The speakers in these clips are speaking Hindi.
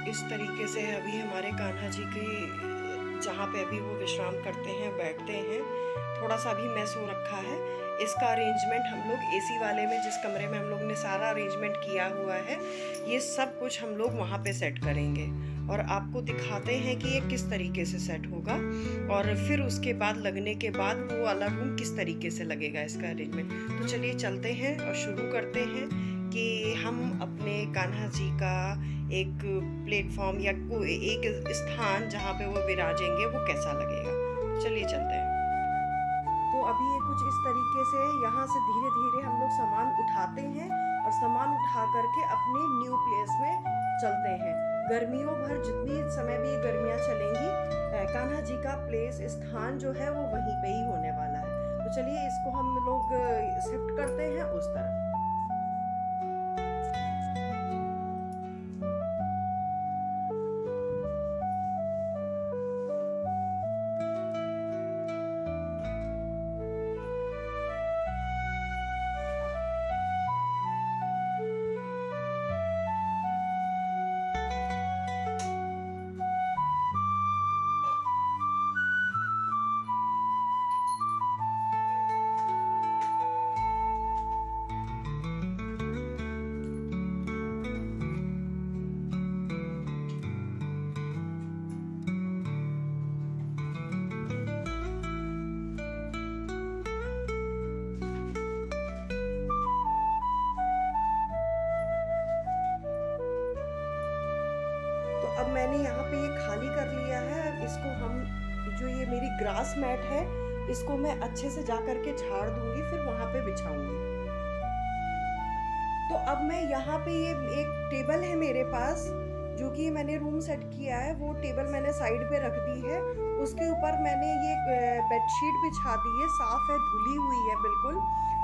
इस तरीके से अभी हमारे कान्हा जी की जहाँ पे अभी वो विश्राम करते हैं, बैठते हैं, थोड़ा-सा अभी मेस हो रखा है। इसका अरेंजमेंट हम लोग एसी वाले में, जिस कमरे में हम लोग ने सारा अरेंजमेंट किया हुआ है, ये सब कुछ हम लोग वहाँ पे सेट करेंगे और आपको दिखाते हैं कि ये किस तरीके से सेट होगा और फिर उसके बाद लगने के बाद वो वाला रूम किस तरीके से लगेगा इसका अरेंजमेंट। तो चलिए चलते हैं और शुरू करते हैं कि हम अपने कान्हा जी का एक प्लेटफॉर्म या कोई एक स्थान जहाँ पे वो विराजेंगे वो कैसा लगेगा। चलिए चलते हैं। तो अभी ये कुछ इस तरीके से यहाँ से धीरे धीरे हम लोग सामान उठाते हैं और सामान उठा करके अपने न्यू प्लेस में चलते हैं। गर्मियों भर जितनी समय भी ये गर्मियाँ चलेंगी, कान्हा जी का प्लेस स्थान जो है वो वहीं पे ही होने वाला है। तो चलिए इसको हम लोग शिफ्ट करते हैं उस तरफ। तो अब मैंने यहाँ पे ये खाली कर लिया है। अब इसको हम, जो ये मेरी ग्रास मैट है, इसको मैं अच्छे से जा करके झाड़ दूंगी, फिर वहाँ पे बिछाऊंगी। तो अब मैं यहाँ पे ये एक टेबल है मेरे पास, जो कि मैंने रूम सेट किया है, वो टेबल मैंने साइड पे रख दी है। उसके ऊपर मैंने ये बेडशीट बिछा दी है, साफ है, धुली हुई है बिल्कुल।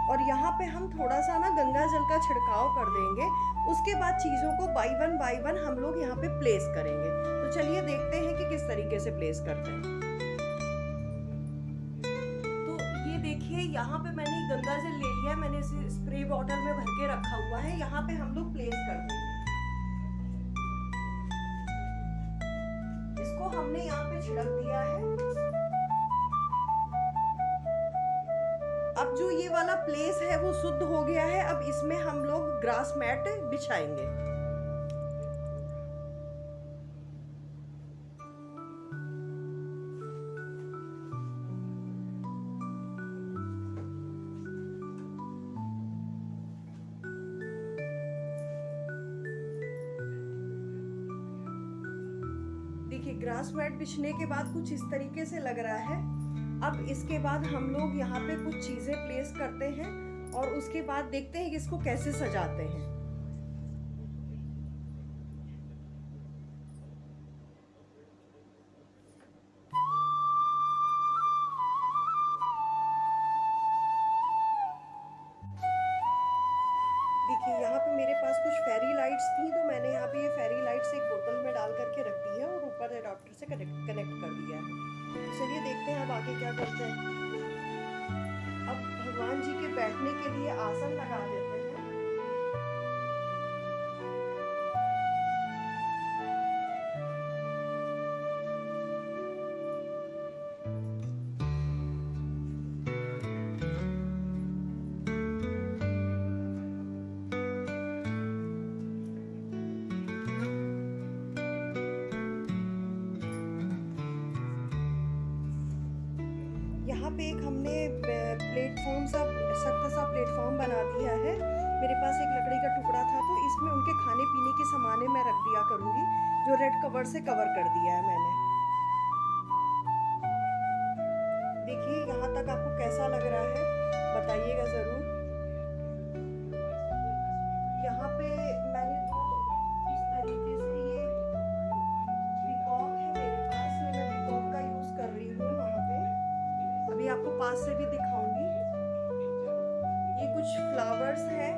और यहाँ पे हम थोड़ा सा ना गंगा जल का छिड़काव कर देंगे। उसके बाद चीज़ों को बाई वन हम लोग यहाँ पे प्लेस करेंगे। तो चलिए देखते हैं कि किस तरीके से प्लेस करते हैं। तो ये देखिए, यहाँ पे मैंने गंगा जल ले लिया है, मैंने इसे स्प्रे बॉटल में भर के रखा हुआ है। यहाँ पे हम लोग प्लेस कर देंगे। इसको हमने यहाँ पे छिड़क दिया है। अब जो ये वाला प्लेस है वो शुद्ध हो गया है। अब इसमें हम लोग ग्रास मैट बिछाएंगे। देखिए, ग्रास मैट बिछने के बाद कुछ इस तरीके से लग रहा है। अब इसके बाद हम लोग यहाँ पे कुछ चीज़ें प्लेस करते हैं और उसके बाद देखते हैं कि इसको कैसे सजाते हैं। देखिए, यहाँ पे मेरे पास कुछ फेरी लाइट्स थी, तो मैंने यहाँ पे ये फेरी लाइट्स एक बोतल में डाल करके रख दी है और ऊपर एडाप्टर से कनेक्ट कर दिया है। तो चलिए देखते हैं अब आगे क्या करते हैं। अब भगवान जी के बैठने के लिए आसन लगा देते हैं। यहाँ पे एक हमने प्लेटफॉर्म सा, सख्त सा प्लेटफॉर्म बना दिया है। मेरे पास एक लकड़ी का टुकड़ा था, तो इसमें उनके खाने पीने के सामानें मैं रख दिया करूँगी, जो रेड कवर से कवर कर दिया है मैंने। देखिए, यहाँ तक आपको कैसा लग रहा है बताइएगा ज़रूर। यहाँ पे मैंने तो इस तरीके से ये पीकॉक है मेरे पास, मैं पीकॉक का यूज़ कर रही हूँ वहाँ पे। अभी आपको पास से भी दिखाऊंगी। ये कुछ फ्लावर्स हैं।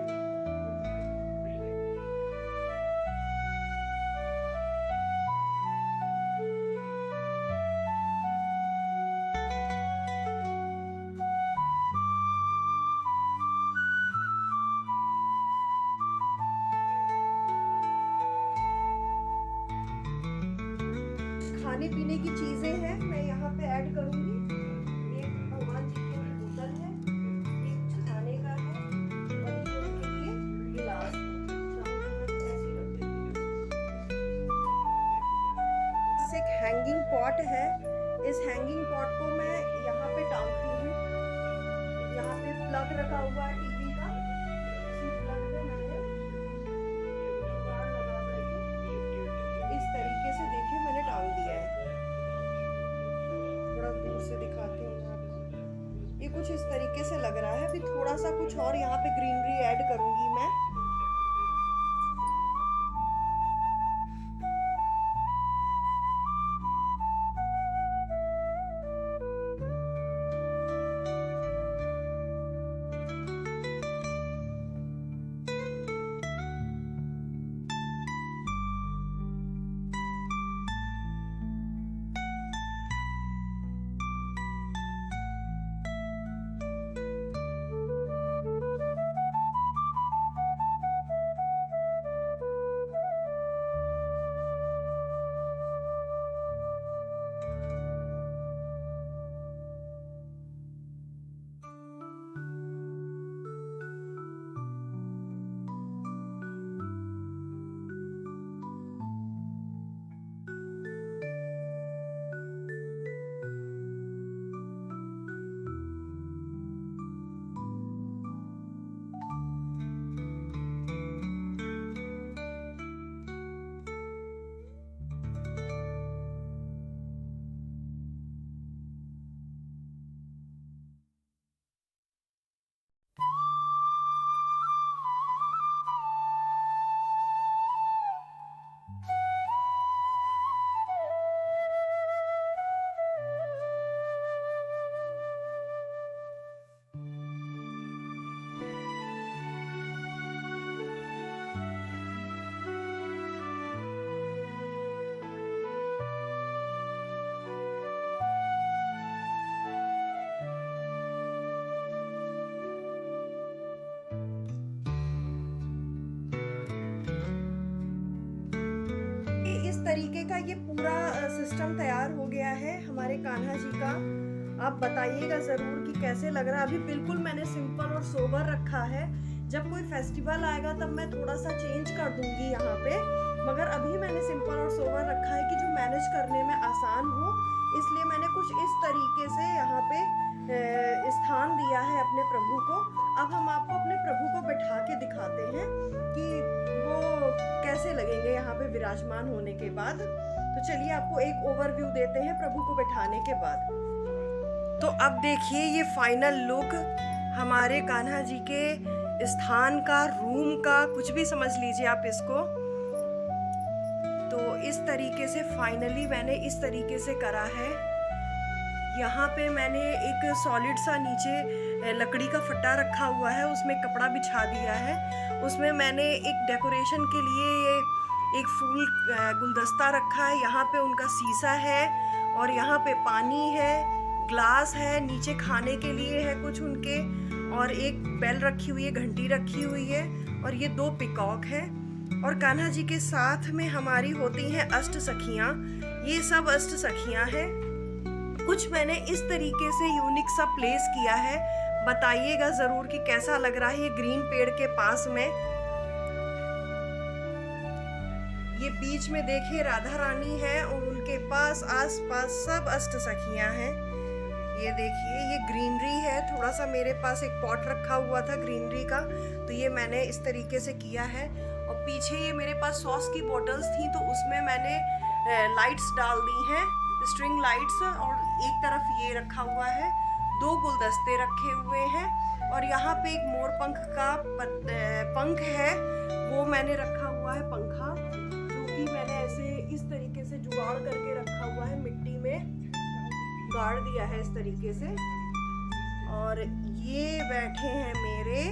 खाने पीने की चीजें हैं मैं यहाँ पे ऐड करूंगी। एक भगवान जी की बोतल है, एक कुछ खाने का है और ये उनके लिए गिलास है। एक हैंगिंग पॉट है, इस हैंगिंग पॉट को मैं यहाँ पे टांगती हूँ। यहाँ पे प्लग रखा हुआ है टीवी का, इसी प्लग में मैंने जुगाड़ लगा करके इस तरीके से देखिए मैंने टांग दिया है। थोड़ा दूर से दिखाती हूँ आपको, ये कुछ इस तरीके से लग रहा है। अभी थोड़ा सा कुछ और यहाँ पे ग्रीनरी ऐड करूंगी मैं। तरीके का ये पूरा सिस्टम तैयार हो गया है हमारे कान्हा जी का। आप बताइएगा ज़रूर कि कैसे लग रहा है। अभी बिल्कुल मैंने सिंपल और सोबर रखा है, जब कोई फेस्टिवल आएगा तब मैं थोड़ा सा चेंज कर दूंगी यहाँ पे, मगर अभी मैंने सिंपल और सोबर रखा है कि जो मैनेज करने में आसान हो, इसलिए मैंने कुछ इस तरीके से यहाँ पे स्थान दिया है अपने प्रभु को। अब हम आपको अपने प्रभु को बैठा के दिखाते हैं कि वो कैसे लगेंगे यहाँ पे विराजमान होने के बाद। तो चलिए आपको एक ओवरव्यू देते हैं प्रभु को बैठाने के बाद। तो अब देखिए ये फाइनल लुक हमारे कान्हा जी के स्थान का, रूम का, कुछ भी समझ लीजिए आप इसको। तो इस तरीके से फाइनली मैंने इस तरीके से करा है। यहाँ पे मैंने एक सॉलिड सा नीचे लकड़ी का फट्टा रखा हुआ है, उसमें कपड़ा बिछा दिया है। उसमें मैंने एक डेकोरेशन के लिए एक फूल गुलदस्ता रखा है। यहाँ पे उनका शीशा है और यहाँ पे पानी है, ग्लास है, नीचे खाने के लिए है कुछ उनके, और एक बेल रखी हुई है, घंटी रखी हुई है, और ये 2 पिकॉक है। और कान्हा जी के साथ में हमारी होती हैं अष्ट सखियाँ। ये सब अष्ट सखियाँ हैं। कुछ मैंने इस तरीके से यूनिक सा प्लेस किया है, बताइएगा ज़रूर कि कैसा लग रहा है। ये ग्रीन पेड़ के पास में, ये बीच में देखिए राधा रानी है और उनके पास आस पास सब अष्ट सखियाँ हैं। ये देखिए ये ग्रीनरी है। थोड़ा सा मेरे पास एक पॉट रखा हुआ था ग्रीनरी का, तो ये मैंने इस तरीके से किया है। और पीछे ये मेरे पास सॉस की बॉटल्स थी, तो उसमें मैंने लाइट्स डाल दी हैं, स्ट्रिंग लाइट्स, और एक तरफ ये रखा हुआ है, 2 गुलदस्ते रखे हुए हैं, और यहाँ पे एक मोर पंख का पंख है, वो मैंने रखा हुआ है पंखा, जो कि मैंने ऐसे इस तरीके से जुगाड़ करके रखा हुआ है, मिट्टी में गाड़ दिया है इस तरीके से। और ये बैठे हैं मेरे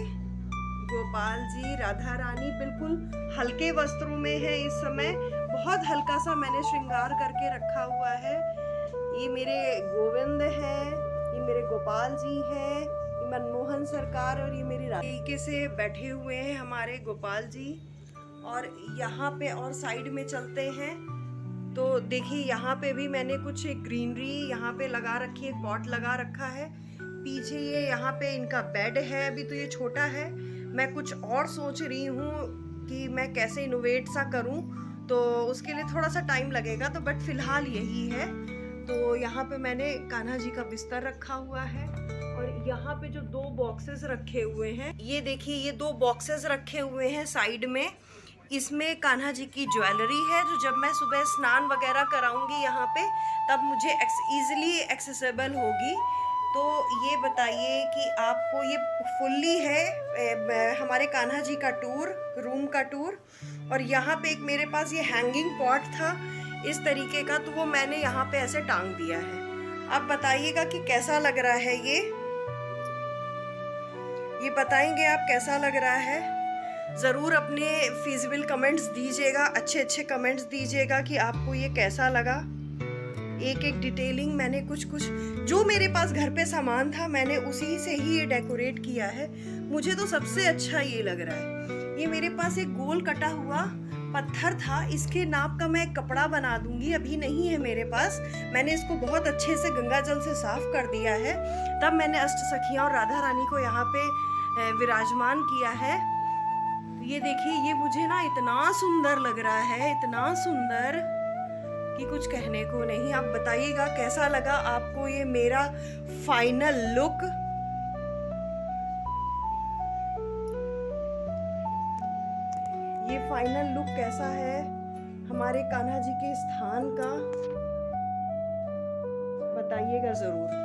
गोपाल जी, राधा रानी, बिल्कुल हल्के वस्त्रों में है इस समय, बहुत हल्का सा मैंने श्रृंगार करके रखा हुआ है। ये मेरे गोविंद हैं, ये मेरे गोपाल जी हैं, ये मनमोहन सरकार, और ये मेरी तरीके से बैठे हुए हैं हमारे गोपाल जी। और यहाँ पे और साइड में चलते हैं तो देखिए यहाँ पे भी मैंने कुछ ग्रीनरी यहाँ पे लगा रखी है, पॉट लगा रखा है। पीछे ये यहाँ पे इनका बेड है, अभी तो ये छोटा है। मैं कुछ और सोच रही हूँ कि मैं कैसे इनोवेट सा करूँ, तो उसके लिए थोड़ा सा टाइम लगेगा, तो बट फिलहाल यही है। तो यहाँ पे मैंने कान्हा जी का बिस्तर रखा हुआ है, और यहाँ पे जो 2 बॉक्सेस रखे हुए हैं, ये देखिए ये 2 बॉक्सेस रखे हुए हैं साइड में। इसमें कान्हा जी की ज्वेलरी है, जो जब मैं सुबह स्नान वगैरह कराऊंगी यहाँ पे, तब मुझे ईजिली एक्सेसिबल होगी। तो ये बताइए कि आपको ये फुल्ली है हमारे कान्हा जी का टूर, रूम का टूर। और यहाँ पे एक मेरे पास ये हैंगिंग पॉट था इस तरीके का, तो वो मैंने यहाँ पे ऐसे टांग दिया है। आप बताइएगा कि कैसा लग रहा है ये बताएंगे आप कैसा लग रहा है। ज़रूर अपने फिजिबल कमेंट्स दीजिएगा, अच्छे अच्छे कमेंट्स दीजिएगा कि आपको ये कैसा लगा। एक एक डिटेलिंग मैंने कुछ जो मेरे पास घर पे सामान था, मैंने उसी से ही ये डेकोरेट किया है। मुझे तो सबसे अच्छा ये लग रहा है। ये मेरे पास एक गोल कटा हुआ पत्थर था, इसके नाप का मैं एक कपड़ा बना दूंगी, अभी नहीं है मेरे पास। मैंने इसको बहुत अच्छे से गंगा जल से साफ कर दिया है, तब मैंने अष्ट सखियाँ और राधा रानी को यहाँ पे विराजमान किया है। ये देखिए, ये मुझे ना इतना सुंदर लग रहा है, इतना सुंदर कि कुछ कहने को नहीं। आप बताइएगा कैसा लगा आपको ये मेरा फाइनल लुक। ये फाइनल लुक कैसा है हमारे कान्हा जी के स्थान का, बताइएगा जरूर।